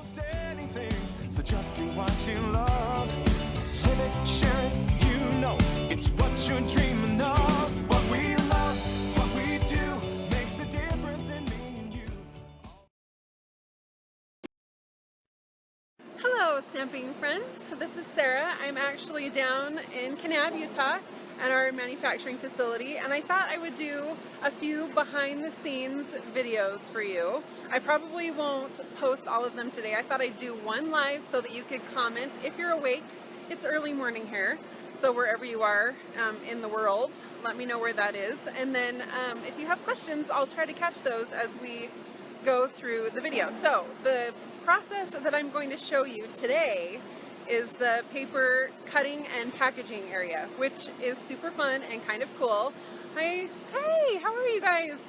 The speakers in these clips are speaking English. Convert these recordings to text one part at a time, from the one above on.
Most anything, so just do what you love. Live it, share it, you know it's what you're dreaming of. What we love, what we do, makes a difference in me and you. Hello, stamping friends. This is Sarah. I'm actually down in Kanab, Utah at our manufacturing facility, and I thought I would do a few behind the scenes videos for you. I probably won't post all of them today. I thought I'd do one live so that you could comment if you're awake. It's early morning here, so wherever you are in the world, let me know where that is. And then if you have questions, I'll try to catch those as we go through the video. So the process that I'm going to show you today is the paper cutting and packaging area, which is super fun and kind of cool. Hey, how are you guys?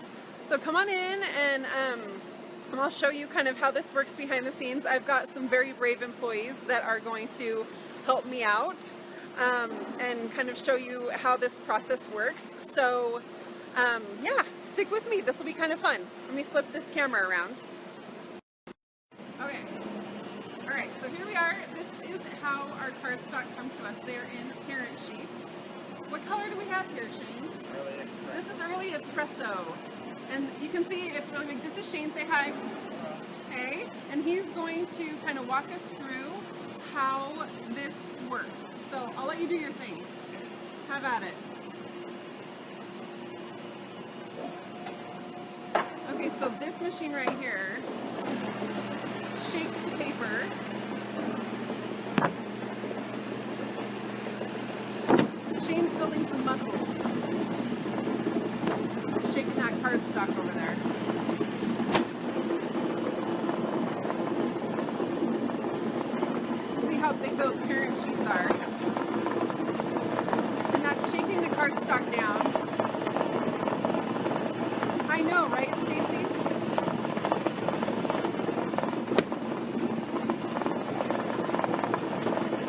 So come on in and I'll show you kind of how this works behind the scenes. I've got some very brave employees that are going to help me out and kind of show you how this process works. So yeah, stick with me. This will be kind of fun. Let me flip this camera around. Okay. All right, so here we are. This is how our cardstock comes to us. They're in parent sheets. What color do we have here, Shane? Early espresso. This is early espresso. And you can see it's really big. This is Shane. Say hi. Hey. And he's going to kind of walk us through how this works. So I'll let you do your thing. Have at it. Okay, so this machine right here shakes the paper. Shane's building some muscles. Shaking that cardstock over there. See how big those parent sheets are? And that's shaking the cardstock down. I know, right, Stacy?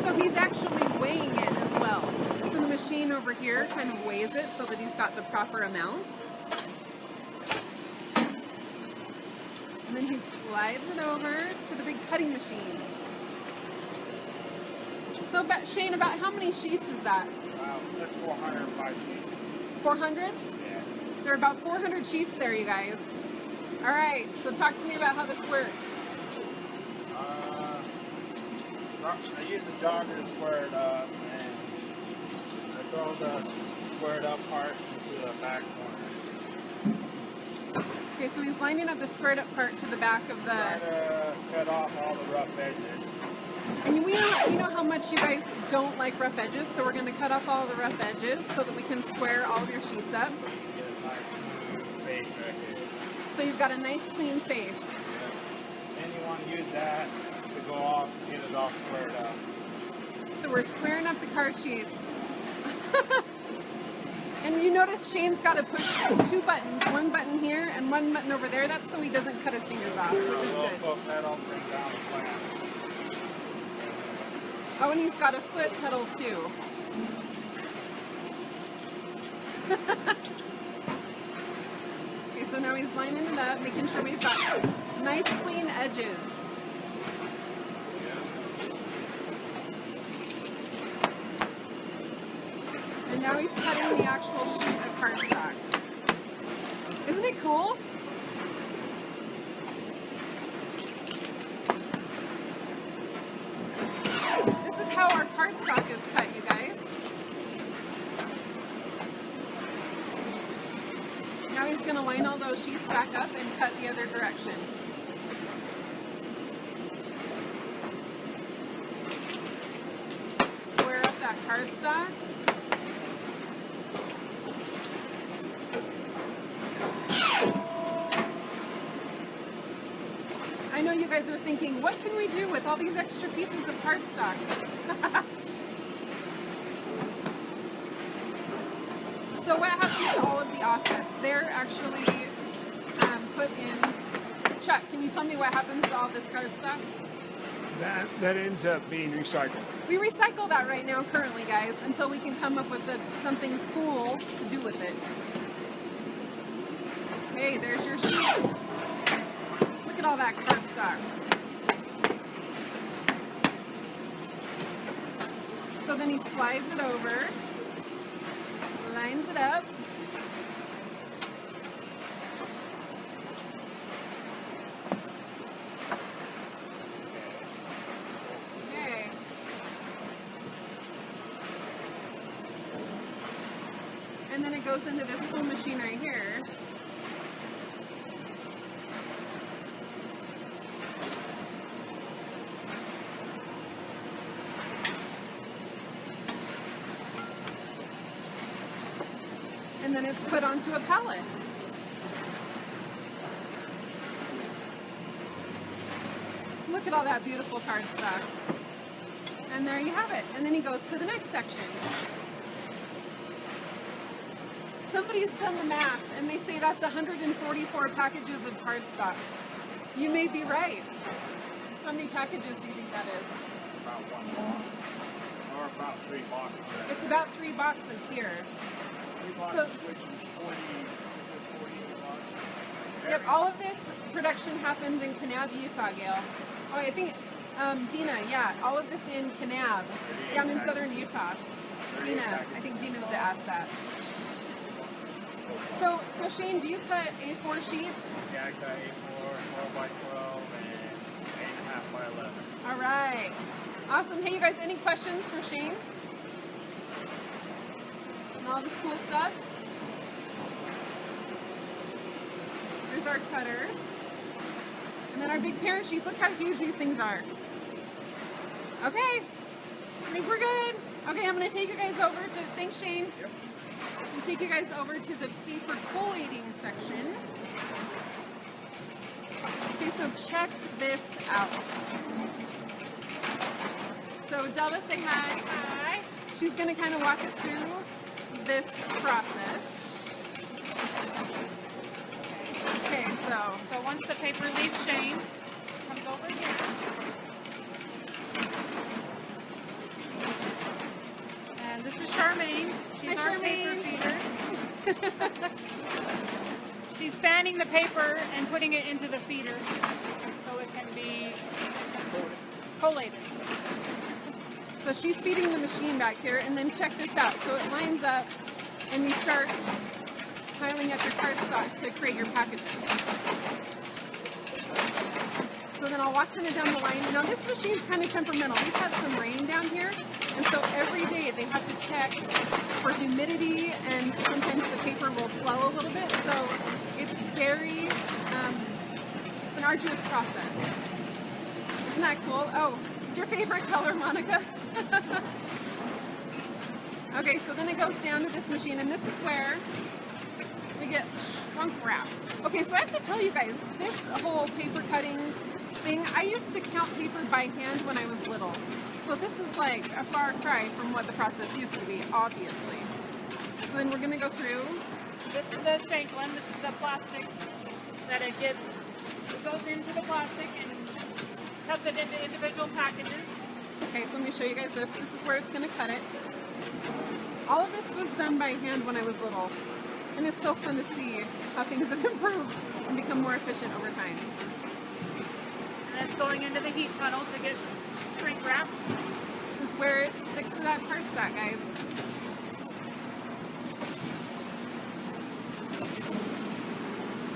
So he's actually weighing it as well. So the machine over here kind of weighs it so that he's got the proper amount. And then he slides it over to the big cutting machine. So Shane, about how many sheets is that? That's 405 sheets. 400? Yeah. There are about 400 sheets there, you guys. All right, so talk to me about how this works. I use the jogger to square it up, and I throw the squared up part into the back corner. Okay, so he's lining up the squared up part to the back of the... Try to cut off all the rough edges. And you know how much you guys don't like rough edges, so we're going to cut off all the rough edges so that we can square all of your sheets up. Get a nice smooth face right here. So you've got a nice clean face. Yeah. And you want to use that to go off, get it all squared up. So we're squaring up the card sheets. And you notice Shane's got to push two buttons, one button here and one button over there. That's so he doesn't cut his fingers off, which is good. Foot pedal, bring down the plant. Oh, and he's got a foot pedal too. Okay, so now he's lining it up, making sure we've got nice clean edges. And now he's cutting the actual sheet of cardstock. Isn't it cool? This is how our cardstock is cut, you guys. Now he's going to line all those sheets back up and cut the other direction. Square up that cardstock. I know you guys are thinking, what can we do with all these extra pieces of cardstock? So what happens to all of the offsets? They're actually put in... Chuck, can you tell me what happens to all this cardstock? That ends up being recycled. We recycle that right now currently, guys, until we can come up with something cool to do with it. Hey, there's your sheet. Look at all that cardstock. So then he slides it over, lines it up. Okay. And then it goes into this cool machine right here. And then it's put onto a pallet. Look at all that beautiful cardstock. And there you have it. And then he goes to the next section. Somebody's done the math and they say that's 144 packages of cardstock. You may be right. How many packages do you think that is? About 1 box. Or about 3 boxes. It's about 3 boxes here. 3 boxes, So- which is 40 boxes. Yep, all of this production happens in Kanab, Utah, Gail. Oh, I think, Dina, yeah, all of this in Kanab, down in southern Utah. Dina, I think Dina would ask that. So Shane, do you cut A4 sheets? Yeah, I cut A4, 12 by 12, and 8.5 by 11. All right. Awesome. Hey, you guys, any questions for Shane? And all this cool stuff? There's our cutter. And then our big parent sheets. Look how huge these things are. Okay. I think we're good. Okay, I'm going to take you guys over to, thanks Shane. Yep. I'm take you guys over to the paper collating section. Okay, so check this out. So Della, say hi. Hi. She's going to kind of walk us through this process. Okay, So once the paper leaves Shane, comes over here. And this is Charmaine. She's Hi, our paper Charmaine. feeder. She's fanning the paper and putting it into the feeder so it can be collated. so she's feeding the machine back here, and then check this out. So it lines up, and you start piling up your cardstock to create your packages. So then I'll walk them down the line. Now this machine's kind of temperamental. We've had some rain down here, and so every day they have to check for humidity, and sometimes the paper will swell a little bit. So it's very, it's an arduous process. Isn't that cool? Oh, it's your favorite color, Monica? Okay, so then it goes down to this machine, and this is where we get shrunk wrap. Okay, so I have to tell you guys, this whole paper cutting thing, I used to count paper by hand when I was little. So this is like a far cry from what the process used to be, obviously. So then we're gonna go through. This is the shank one. This is the plastic that it goes into the plastic and cuts it into individual packages. Okay, so let me show you guys this. This is where it's gonna cut it. All of this was done by hand when I was little. And it's so fun to see how things have improved and become more efficient over time. And it's going into the heat tunnel to get shrink wrap. This is where it sticks to that cardstock, guys.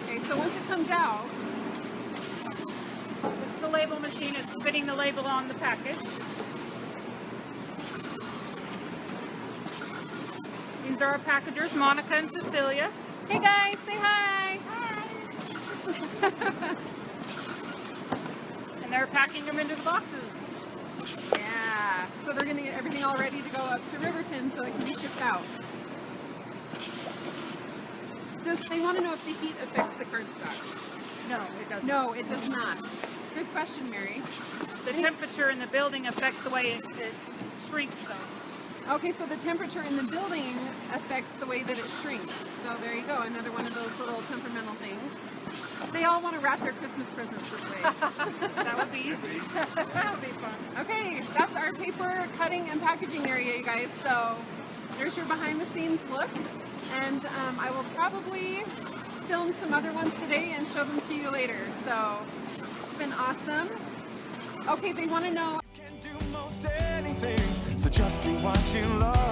Okay, so once it comes out, This is the label machine. It's fitting the label on the package. These are our packagers, Monica and Cecilia. hey guys, say hi! And they're packing them into the boxes. Yeah, so they're gonna get everything all ready to go up to Riverton so it can be shipped out. They want to know if the heat affects the cardstock. No, it doesn't. No, it does not. Good question, Mary. The temperature in the building affects the way it shrinks, though. Okay, so the temperature in the building affects the way that it shrinks. So there you go, another one of those little temperamental things. They all want to wrap their Christmas presents this way. That would be easy. That would be fun. Okay, that's our paper cutting and packaging area, you guys. So there's your behind the scenes look. And I will probably film some other ones today and show them to you later. So it's been awesome. Okay, they want to know. Can do most anything, so just do what watching love.